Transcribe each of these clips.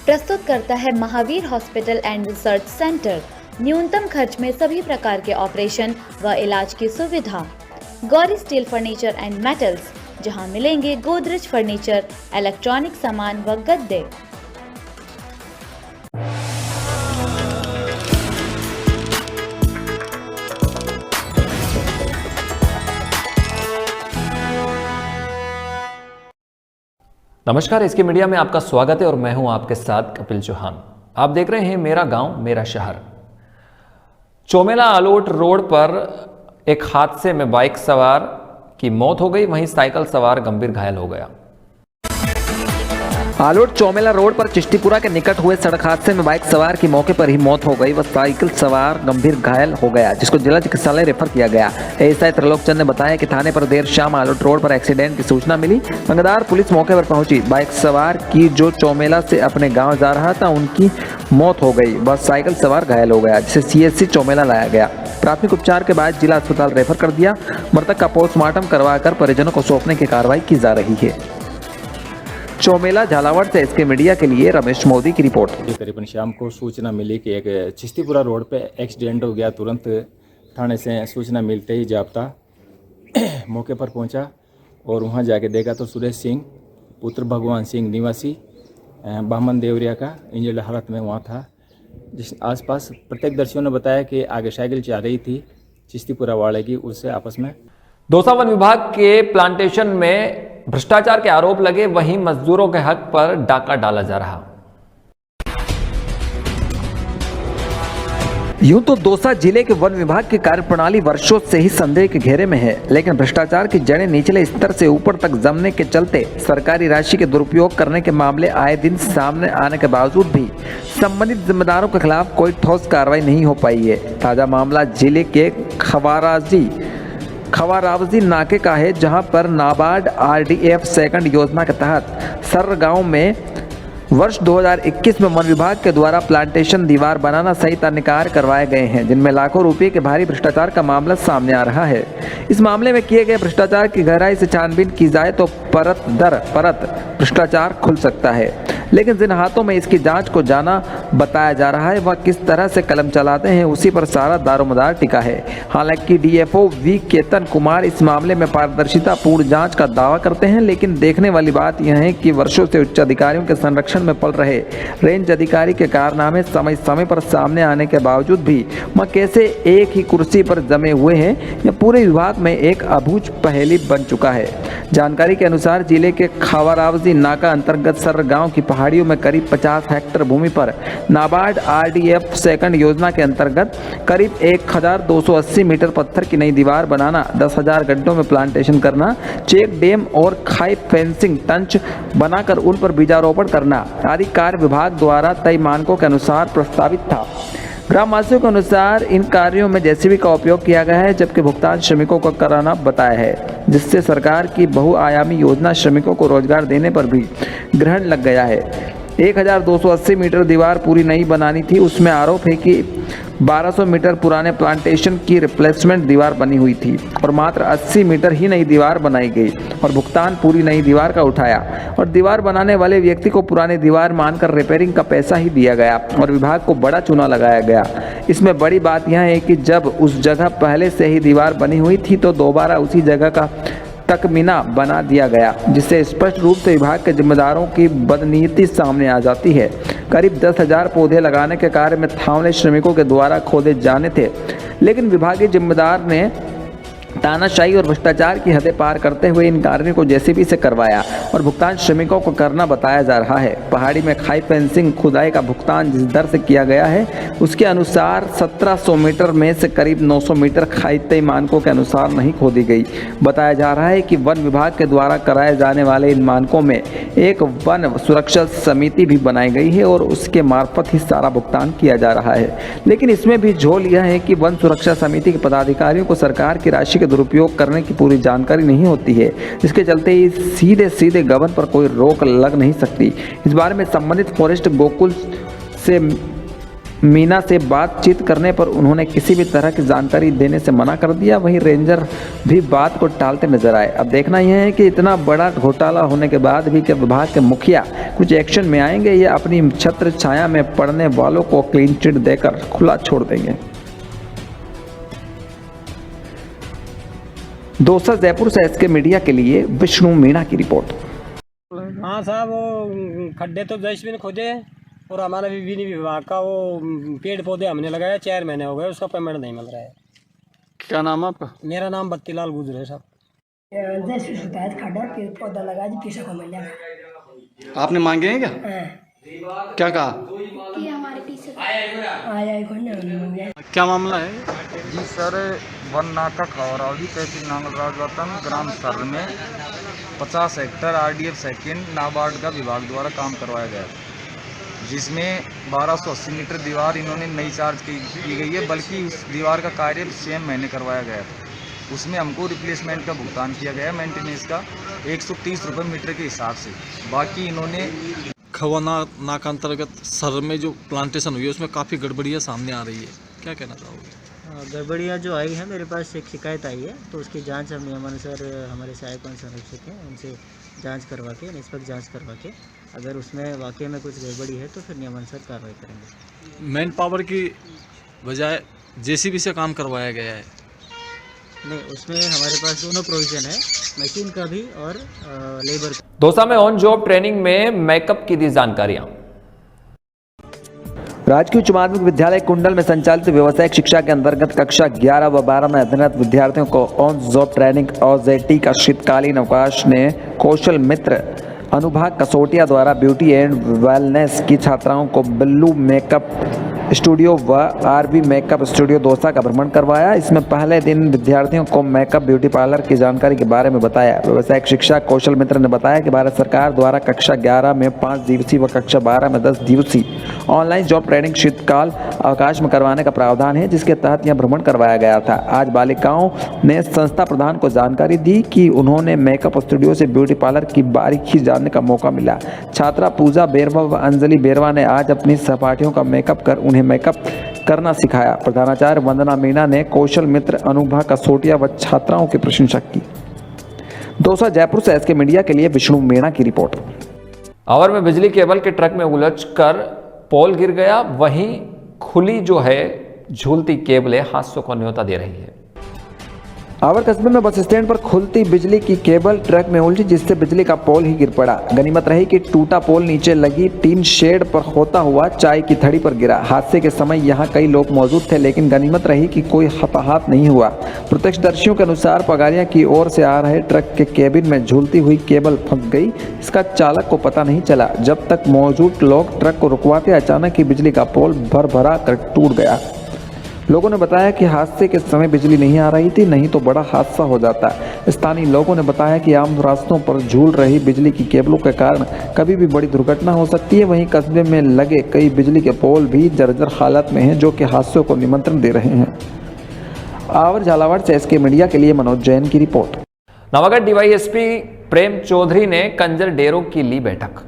प्रस्तुत करता है Mahavir hospital and research centre. न्यूनतम खर्च में सभी प्रकार के ऑपरेशन व इलाज की सुविधा। Gauri steel furniture and metals, जहां मिलेंगे गोदरेज फर्नीचर, इलेक्ट्रॉनिक सामान व गद्दे। नमस्कार, इसके मीडिया में आपका स्वागत है और मैं हूं आपके साथ कपिल चौहान। आप देख रहे हैं मेरा गांव मेरा शहर। चोमेला आलोट रोड पर एक हादसे में बाइक सवार की मौत हो गई, वहीं साइकिल सवार गंभीर घायल हो गया। आलोट चौमेला रोड पर चिश्तीपुरा के निकट हुए सड़क हादसे में बाइक सवार की मौके पर ही मौत हो गई व साइकिल सवार गंभीर घायल हो गया, जिसको जिला चिकित्सालय रेफर किया गया। एएसआई त्रिलोक चंद ने बताया कि थाने पर देर शाम आलोट रोड पर एक्सीडेंट की सूचना मिली। मंगदार पुलिस मौके पर पहुंची। बाइक सवार की जो चौमेला से अपने गाँव जा रहा था उनकी मौत हो गई व साइकिल सवार घायल हो गया, जिसे CHC चौमेला लाया गया। प्राथमिक उपचार के बाद जिला अस्पताल रेफर कर दिया। मृतक का पोस्टमार्टम करवाकर परिजनों को सौंपने की कार्रवाई की जा रही है। चौमेला झालावाड़ से इसके मीडिया के लिए रमेश मोदी की रिपोर्ट। करीबन शाम को सूचना मिली कि एक चिश्तीपुरा रोड पे एक्सीडेंट हो गया। तुरंत थाने से सूचना मिलते ही जाब्ता मौके पर पहुंचा और वहां जाके देखा तो सुरेश सिंह पुत्र भगवान सिंह निवासी बामन देवरिया का इंजर्ड हालत में वहां था। जिस आसपास प्रत्यक्षदर्शियों ने बताया कि आगे साइकिल जा रही थी चिश्तीपुरा वाले की, उससे आपस में दौसा वन विभाग के प्लांटेशन में भ्रष्टाचार के आरोप लगे, वहीं मजदूरों के हक पर डाका डाला जा रहा। यूं तो दौसा जिले के वन विभाग की कार्यप्रणाली वर्षों से ही संदेह के घेरे में है, लेकिन भ्रष्टाचार की जड़ें निचले स्तर से ऊपर तक जमने के चलते सरकारी राशि के दुरुपयोग करने के मामले आए दिन सामने आने के बावजूद भी संबंधित जिम्मेदारों के खिलाफ कोई ठोस कार्रवाई नहीं हो पाई है। ताजा मामला जिले के खवारावजी नाके का है, जहां पर नाबार्ड RDF सेकंड योजना के तहत सर्र गांव में वर्ष 2021 में वन विभाग के द्वारा प्लांटेशन दीवार बनाना सहित अन्य कार्य करवाए गए हैं, जिनमें लाखों रुपए के भारी भ्रष्टाचार का मामला सामने आ रहा है। इस मामले में किए गए भ्रष्टाचार की गहराई से छानबीन की जाए तो परत दर परत भ्रष्टाचार खुल सकता है, लेकिन जिन हाथों में इसकी जांच को जाना बताया जा रहा है वह किस तरह से कलम चलाते हैं, उसी पर सारा दारोमदार टिका है। हालांकि DFO V केतन कुमार इस मामले में पारदर्शिता पूर्ण जांच का दावा करते हैं, लेकिन देखने वाली बात यह है कि वर्षों से उच्च अधिकारियों के संरक्षण में पल रहे रेंज अधिकारी के कारनामे समय समय पर सामने आने के बावजूद भी वह कैसे एक ही कुर्सी पर जमे हुए हैं, यह पूरे विभाग में एक अबूझ पहेली बन चुका है। जानकारी के अनुसार जिले के खवारावजी नाका अंतर्गत सर्र गांव की पहाड़ियों में करीब 50 हेक्टेयर भूमि पर नाबार्ड RDF सेकंड योजना के अंतर्गत करीब 1280 मीटर पत्थर की नई दीवार बनाना, 10,000 गड्ढों में प्लांटेशन करना, चेक डैम और खाई फेंसिंग टंच बनाकर उन पर बीजारोपण करना आदि कार्य विभाग द्वारा तय मानकों के अनुसार प्रस्तावित था। ग्रामवासियों के अनुसार इन कार्यों में JCB का उपयोग किया गया है, जबकि भुगतान श्रमिकों को कराना बताया है, जिससे सरकार की बहुआयामी योजना श्रमिकों को रोजगार देने पर भी ग्रहण लग गया है। 1280 मीटर दीवार पूरी नई बनानी थी। उसमें आरोप है कि 1200 मीटर पुराने प्लांटेशन की रिप्लेसमेंट दीवार बनी हुई थी और मात्र 80 मीटर ही नई दीवार बनाई गई और भुगतान पूरी नई दीवार का उठाया और दीवार बनाने वाले व्यक्ति को पुरानी दीवार मानकर रिपेयरिंग का पैसा ही दिया गया और विभाग को बड़ा चूना लगाया गया। इसमें बड़ी बात यह है कि जब उस जगह पहले से ही दीवार बनी हुई थी तो दोबारा उसी जगह का तकमीना बना दिया गया, जिससे स्पष्ट रूप से विभाग के जिम्मेदारों की बदनीयती सामने आ जाती है। करीब 10,000 पौधे लगाने के कार्य में थावले श्रमिकों के द्वारा खोदे जाने थे, लेकिन विभागीय जिम्मेदार ने तानाशाही और भ्रष्टाचार की हदें पार करते हुए इन कार्यों को JCB से करवाया और भुगतान श्रमिकों को करना बताया जा रहा है। पहाड़ी में खाई फेंसिंग खुदाई का भुगतान जिस दर से किया गया है उसके अनुसार 1700 मीटर में से करीब 900 मीटर खाई तय मानकों के अनुसार नहीं खोदी गई। बताया जा रहा है कि वन विभाग के द्वारा कराए जाने वाले इन मानकों में एक वन सुरक्षा समिति भी बनाई गई है और उसके मार्फत ही सारा भुगतान किया जा रहा है, लेकिन इसमें भी झोल यह है कि वन सुरक्षा समिति के पदाधिकारियों को सरकार की राशि के दुरुपयोग करने की पूरी जानकारी नहीं होती है, जिसके चलते सीधे सीधे गबन पर कोई रोक लग नहीं सकती। इस बारे में संबंधित फॉरेस्ट गोकुल से मीना से बातचीत करने पर उन्होंने किसी भी तरह की जानकारी देने से मना कर दिया। वहीं रेंजर भी बात को टालते नजर आए। अब देखना यह है कि इतना बड़ा घोटाला होने के बाद भी क्या विभाग के मुखिया कुछ एक्शन में आएंगे या अपनी छत्र छाया में पड़ने वालों को क्लीन चिट देकर खुला छोड़ देंगे। दोसा जयपुर से एसके मीडिया के लिए विष्णु मीणा की रिपोर्ट। हाँ साहब, वो खड्डे तो डस्टबिन खोदे और हमारा विभिन्न विभाग का वो पेड़ पौधे हमने लगाया, 4 महीने हो गए, उसका पेमेंट नहीं मिल रहा है। क्या नाम है आपका? मेरा नाम बत्तीलाल गुजर है साहब। खड्डा पेड़ पौधा लगा दी, पैसा को मिल जाएगा। आपने मांगे हैं क्या? क्या कहा? कि हमारे पीछे आया कोई नहीं। क्या मामला है? जी सर, वन नाटक खौरावली तहसील नांगलराज वतन ग्राम सर में 50 हेक्टर RDF सेकंड नाबार्ड का विभाग द्वारा काम करवाया गया, जिसमें 1280 मीटर दीवार इन्होंने नई चार्ज की गई है, बल्कि उस दीवार का कार्य 6 महीने करवाया गया था। उसमें हमको रिप्लेसमेंट का भुगतान किया गया, मेंटेनेंस का 130 रुपये मीटर के हिसाब से। बाकी इन्होंने खवाना नाका अंतर्गत सर में जो प्लांटेशन हुई है उसमें काफ़ी गड़बड़ियाँ सामने आ रही है, क्या कहना चाहोगे? गड़बड़ियाँ जो आई है, मेरे पास एक शिकायत आई है, तो उसकी जांच हम नियमानुसार हमारे सहायक वन संरक्षक हैं उनसे जांच करवा के, निष्पक्ष जांच करवा के, अगर उसमें वाकई में कुछ गड़बड़ी है तो फिर नियमानुसार कार्रवाई करेंगे। मैन पावर की बजाय JCB से काम करवाया गया है? नहीं, उसमें हमारे पास दोनों प्रोविज़न है, मशीन का भी और लेबर का। दौसा में ऑन जॉब ट्रेनिंग में मेकअप की दी जानकारियां। राजकीय उच्च माध्यमिक विद्यालय कुंडल में संचालित व्यावसायिक शिक्षा के अंतर्गत कक्षा 11 व 12 में अध्ययनरत विद्यार्थियों को ऑन जॉब ट्रेनिंग और जेटी का शीतकालीन अवकाश ने कौशल मित्र अनुभाग कसोटिया द्वारा ब्यूटी एंड वेलनेस की छात्राओं को बिल्लू मेकअप स्टूडियो व RV मेकअप स्टूडियो दौसा का भ्रमण करवाया। इसमें पहले दिन विद्यार्थियों को मेकअप ब्यूटी पार्लर की जानकारी के बारे में बताया। व्यावसायिक शिक्षा कौशल मित्र ने बताया कि भारत सरकार द्वारा कक्षा 11 में 5 दिवसीय व कक्षा 12 में 10 दिवसीय ऑनलाइन जॉब ट्रेनिंग शीतकाल अवकाश में करवाने का प्रावधान है, जिसके तहत यह भ्रमण करवाया गया था। आज बालिकाओं ने संस्था प्रधान को जानकारी दी कि उन्होंने मेकअप स्टूडियो से ब्यूटी पार्लर की बारीकी जानने का मौका मिला। छात्रा पूजा बेरवा व अंजलि बेरवा ने आज अपनी सहपाठियों का मेकअप कर उन्हें मेकअप करना सिखाया। प्रधानाचार्य वंदना मीना ने कौशल मित्र अनुभा कसोटिया व छात्राओं की प्रशंसा की। दौसा जयपुर से एसके मीडिया के लिए विष्णु मीणा की रिपोर्ट। आवर में बिजली केबल के ट्रक में उलझकर पोल गिर गया, वहीं खुली जो है झूलती केबलें हादसों को न्योता दे रही है। आवर कस्बे में बस स्टैंड पर खुलती बिजली की केबल ट्रक में उलझी, जिससे बिजली का पोल ही गिर पड़ा। गनीमत रही कि टूटा पोल नीचे लगी टीन शेड पर होता हुआ चाय की थड़ी पर गिरा। हादसे के समय यहां कई लोग मौजूद थे, लेकिन गनीमत रही कि कोई हताहत नहीं हुआ। प्रत्यक्षदर्शियों के अनुसार पगारिया की ओर से आ रहे ट्रक के केबिन में झूलती हुई केबल फंस गई। इसका चालक को पता नहीं चला। जब तक मौजूद लोग ट्रक को रुकवाते, अचानक ही बिजली का पोल भरभरा कर टूट गया। लोगों ने बताया कि हादसे के समय बिजली नहीं आ रही थी, नहीं तो बड़ा हादसा हो जाता। स्थानीय लोगों ने बताया कि आम रास्तों पर झूल रही बिजली की केबलों के कारण कभी भी बड़ी दुर्घटना हो सकती है। वहीं कस्बे में लगे कई बिजली के पोल भी जर्जर हालत में हैं, जो कि हादसों को निमंत्रण दे रहे हैं। आवर झालावाड़ से एसके मीडिया के लिए मनोज जैन की रिपोर्ट। नवागढ़ DYSP प्रेम चौधरी ने कंजर डेरों की ली बैठक।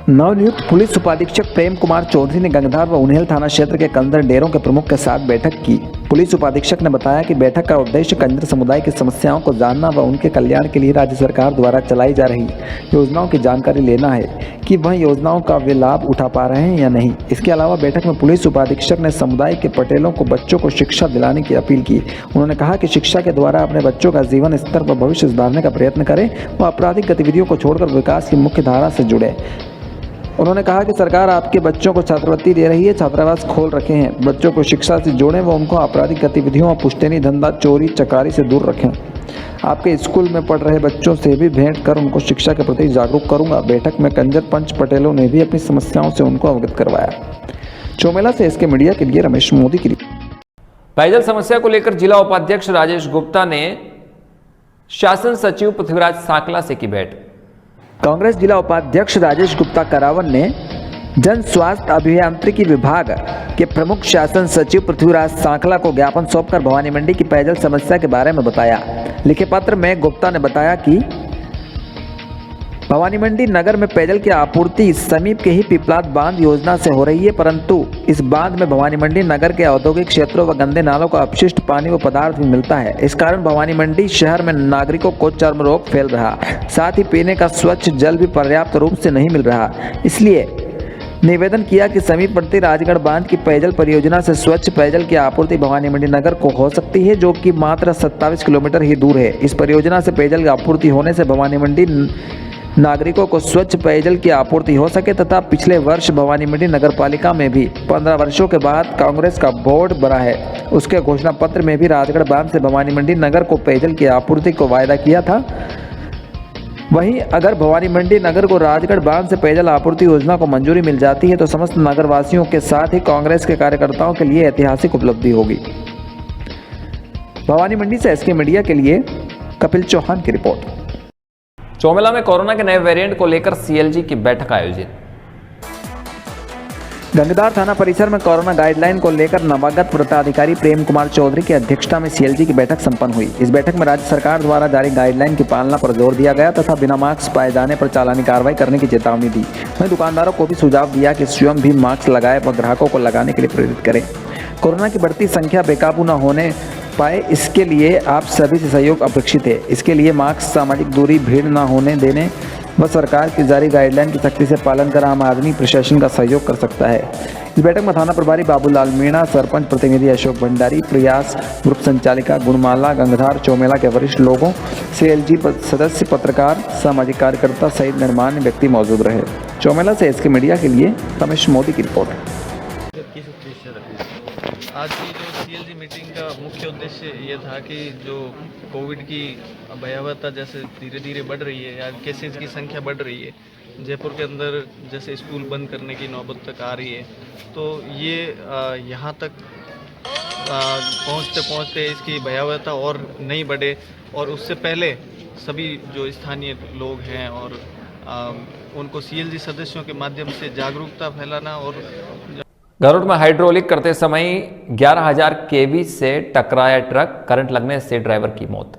नवनियुक्त पुलिस उपाधीक्षक प्रेम कुमार चौधरी ने गंगधार व उन्हेल थाना क्षेत्र के कंजर डेरों के प्रमुख के साथ बैठक की। पुलिस उपाधीक्षक ने बताया कि बैठक का उद्देश्य कंजर समुदाय की समस्याओं को जानना व उनके कल्याण के लिए राज्य सरकार द्वारा चलाई जा रही योजनाओं की जानकारी लेना है कि वह योजनाओं का वे लाभ उठा पा रहे हैं या नहीं। इसके अलावा बैठक में पुलिस उपाधीक्षक ने समुदाय के पटेलों को बच्चों को शिक्षा दिलाने की अपील की। उन्होंने कहा कि शिक्षा के द्वारा अपने बच्चों का जीवन स्तर व भविष्य सुधारने का प्रयत्न करें व आपराधिक गतिविधियों को छोड़कर विकास की मुख्य धारा से जुड़े। उन्होंने कहा कि सरकार आपके बच्चों को छात्रवृत्ति दे रही है, छात्रावास खोल रखे हैं। बच्चों को शिक्षा से जोड़ें व उनको आपराधिक गतिविधियों और पुश्तैनी धंधा चोरी चकारी से दूर रखें। आपके स्कूल में पढ़ रहे बच्चों से भी भेंट कर उनको शिक्षा के प्रति जागरूक करूंगा। बैठक में कंजर पंच पटेलों ने भी अपनी समस्याओं से उनको अवगत करवाया। चौमेला से एसके मीडिया के लिए रमेश मोदी की रिपोर्ट। पेयजल समस्या को लेकर जिला उपाध्यक्ष राजेश गुप्ता ने शासन सचिव पृथ्वीराज सांकला से की भेंट। कांग्रेस जिला उपाध्यक्ष राजेश गुप्ता करावन ने जन स्वास्थ्य अभियांत्रिकी विभाग के प्रमुख शासन सचिव पृथ्वीराज सांकला को ज्ञापन सौंपकर भवानी मंडी की पेयजल समस्या के बारे में बताया। लिखे पत्र में गुप्ता ने बताया कि भवानी मंडी नगर में पेयजल की आपूर्ति समीप के ही पिपलाद बांध योजना से हो रही है, परंतु इस बांध में भवानी मंडी नगर के औद्योगिक क्षेत्रों व गंदे नालों का अपशिष्ट पानी व पदार्थ भी मिलता है। इस कारण भवानी मंडी शहर में नागरिकों को चर्म रोग फैल रहा, साथ ही पीने का स्वच्छ जल भी पर्याप्त रूप से नहीं मिल रहा। इसलिए निवेदन किया कि समीपवर्ती राजगढ़ बांध की पेयजल परियोजना से स्वच्छ पेयजल की आपूर्ति भवानी मंडी नगर को हो सकती है, जो कि मात्र 27 किलोमीटर ही दूर है। इस परियोजना से पेयजल की आपूर्ति होने से भवानी मंडी नागरिकों को स्वच्छ पेयजल की आपूर्ति हो सके तथा पिछले वर्ष भवानी मंडी नगर पालिका में भी 15 वर्षों के बाद कांग्रेस का बोर्ड बना है। उसके घोषणा पत्र में भी राजगढ़ बांध से भवानी मंडी नगर को पेयजल की आपूर्ति को वायदा किया था। वहीं अगर भवानी मंडी नगर को राजगढ़ बांध से पेयजल आपूर्ति योजना को मंजूरी मिल जाती है तो समस्त नगरवासियों के साथ ही कांग्रेस के कार्यकर्ताओं के लिए ऐतिहासिक उपलब्धि होगी। भवानी मंडी से एसके मीडिया के लिए कपिल चौहान की रिपोर्ट। चौमेला में कोरोना के नए वेरिएंट को लेकर सीएलजी की बैठक आयोजित। गंगदार थाना परिसर में कोरोना गाइडलाइन को लेकर नवागत वृत्ताधिकारी प्रेम कुमार चौधरी की अध्यक्षता में सीएलजी की बैठक संपन्न हुई। इस बैठक में राज्य सरकार द्वारा जारी गाइडलाइन की पालना पर जोर दिया गया तथा बिना मास्क पाए जाने पर चालानी कार्रवाई करने की चेतावनी दी। वहीं दुकानदारों को भी सुझाव दिया कि स्वयं भी मास्क लगाए व ग्राहकों को लगाने के लिए प्रेरित करें। कोरोना की बढ़ती संख्या बेकाबू न होने पाए, इसके लिए आप सभी से सहयोग अपेक्षित है। इसके लिए मास्क, सामाजिक दूरी, भीड़ न होने देने व सरकार की जारी गाइडलाइन की सख्ती से पालन कर आम आदमी प्रशासन का सहयोग कर सकता है। इस बैठक में थाना प्रभारी बाबूलाल मीणा, सरपंच प्रतिनिधि अशोक भंडारी, प्रयास ग्रुप संचालिका गुणमाला, गंगधार चौमेला के वरिष्ठ लोगों, सीएलजी सदस्य, पत्रकार, सामाजिक कार्यकर्ता सहित गणमान्य व्यक्ति मौजूद रहे। चौमेला से एसके मीडिया के लिए रमेश मोदी की रिपोर्ट। आज की जो सीएलजी मीटिंग का मुख्य उद्देश्य ये था कि जो कोविड की भयावहता जैसे धीरे धीरे बढ़ रही है या केसेस की संख्या बढ़ रही है, जयपुर के अंदर जैसे स्कूल बंद करने की नौबत तक आ रही है, तो ये यहाँ तक पहुँचते पहुँचते इसकी भयावहता और नहीं बढ़े और उससे पहले सभी जो स्थानीय लोग हैं और उनको सीएलजी सदस्यों के माध्यम से जागरूकता फैलाना। और गरुड़ में हाइड्रोलिक करते समय 11,000 केवी से टकराया ट्रक, करंट लगने से ड्राइवर की मौत।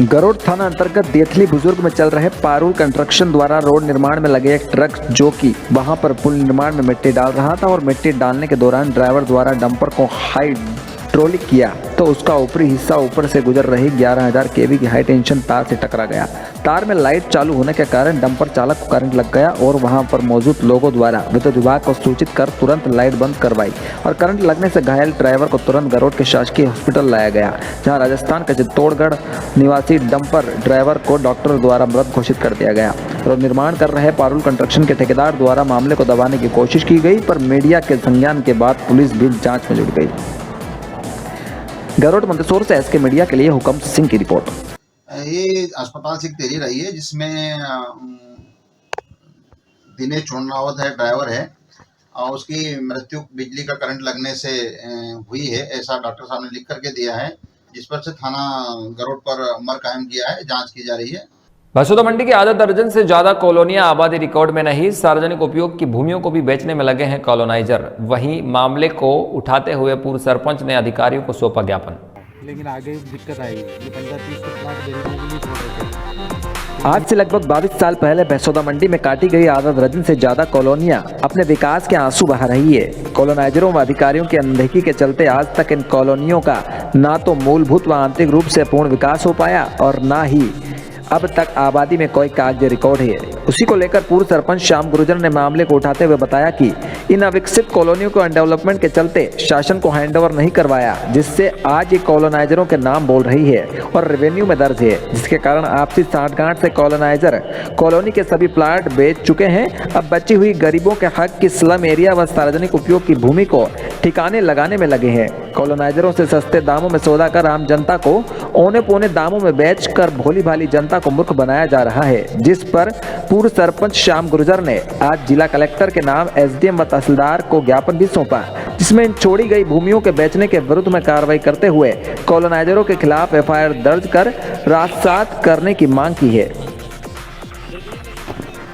गरुड़ थाना अंतर्गत देथली बुजुर्ग में चल रहे पारुल कंस्ट्रक्शन द्वारा रोड निर्माण में लगे एक ट्रक जो कि वहां पर पुल निर्माण में मिट्टी डाल रहा था और मिट्टी डालने के दौरान ड्राइवर द्वारा डंपर को हाइड्रोलिक किया तो उसका ऊपरी हिस्सा ऊपर से गुजर रही 11,000 केवी की हाई टेंशन तार से टकरा गया। तार में लाइट चालू होने के कारण डंपर चालक को करंट लग गया और वहां पर मौजूद लोगों द्वारा विद्युत विभाग को सूचित कर तुरंत लाइट बंद करवाई और करंट लगने से घायल ड्राइवर को तुरंत गरुड़ के शासकीय हॉस्पिटल लाया गया, जहां राजस्थान के चित्तौड़गढ़ निवासी डंपर ड्राइवर को डॉक्टर द्वारा मृत घोषित कर दिया गया। रोड निर्माण कर रहे पारुल कंस्ट्रक्शन के ठेकेदार द्वारा मामले को दबाने की कोशिश की गई, पर मीडिया के संज्ञान के बाद पुलिस भी जाँच में जुट गई। गरुड़ मंदसौर से एसके मीडिया के लिए हुकम सिंह की रिपोर्ट। ये अस्पताल से तेजी रही है जिसमें दिनेश चोरनावत है, ड्राइवर है, और उसकी मृत्यु बिजली का करंट लगने से हुई है, ऐसा डॉक्टर साहब ने लिख करके दिया है, जिस पर से थाना गरुड़ पर अमर कायम किया है, जांच की जा रही है। बसोदा मंडी के आधा दर्जन से ज्यादा कॉलोनियां आबादी रिकॉर्ड में नहीं, सार्वजनिक उपयोग की भूमियों को भी बेचने में लगे हैं कॉलोनाइजर। वहीं मामले को उठाते हुए पूर्व सरपंच ने अधिकारियों को सौंपा ज्ञापन। लेकिन आगे दिक्कत आई, ये 15-30 प्लाट बेचने के लिए छोड़ रहे थे। आज से लगभग 22 साल पहले बसोदा मंडी में काटी गई आधा दर्जन से ज्यादा कॉलोनियां अपने विकास के आंसू बहा रही है। कॉलोनाइजरों व अधिकारियों की अनदेखी के चलते आज तक इन कॉलोनियों का ना तो मूलभूत व आंतरिक रूप से पूर्ण विकास हो पाया और ना ही अब तक आबादी में कोई कागजी रिकॉर्ड है। उसी को लेकर पूर्व सरपंच श्याम गुर्जर ने मामले को उठाते हुए बताया कि इन अविकसित कॉलोनियों को डेवलपमेंट के चलते शासन को हैंडओवर नहीं करवाया, जिससे आज ये कॉलोनाइजरों के नाम बोल रही है और रेवेन्यू में दर्ज है, जिसके कारण आपसी सांठगांठ से कॉलोनाइजर कॉलोनी के सभी प्लाट बेच चुके हैं। अब बची हुई गरीबों के हक की स्लम एरिया व सार्वजनिक उपयोग की भूमि को ठिकाने लगाने में लगे हैं। कॉलोनाइजरों से सस्ते दामों में सौदा कर आम जनता को औने पौने दामों में बेचकर भोली भाली जनता को मूर्ख बनाया जा रहा है, जिस पर पूर्व सरपंच श्याम गुर्जर ने आज जिला कलेक्टर के नाम एसडीएम व तहसीलदार को ज्ञापन भी सौंपा, जिसमें इन छोड़ी गई भूमियों के बेचने के विरुद्ध में कार्रवाई करते हुए कॉलोनाइजरों के खिलाफ एफआईआर दर्ज कर राजसात करने की मांग की है।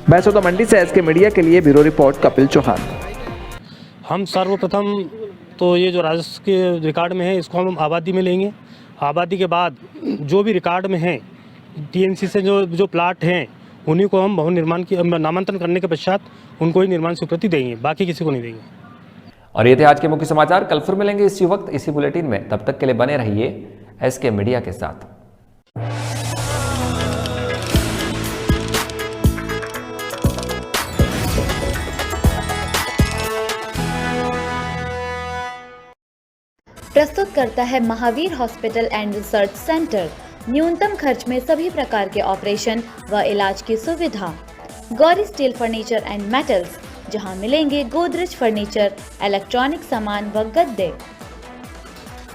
बसोदा मंडी से एसके मीडिया के लिए ब्यूरो रिपोर्ट कपिल चौहान। हम सर्वप्रथम तो ये जो राजस्व के रिकॉर्ड में है इसको हम आबादी में लेंगे। आबादी के बाद जो भी रिकॉर्ड में है टीएमसी से जो प्लाट हैं उन्हीं को हम भवन निर्माण की नामांतरण करने के पश्चात उनको ही निर्माण स्वीकृति देंगे, बाकी किसी को नहीं देंगे। और ये थे आज के मुख्य समाचार। कल फिर मिलेंगे इसी वक्त इसी बुलेटिन में। तब तक के लिए बने रहिए एसके मीडिया के साथ। प्रस्तुत करता है Mahavir hospital and research centre. न्यूनतम खर्च में सभी प्रकार के ऑपरेशन व इलाज की सुविधा। Gauri steel furniture and metals, जहां मिलेंगे गोदरेज फर्नीचर, इलेक्ट्रॉनिक सामान व गद्दे।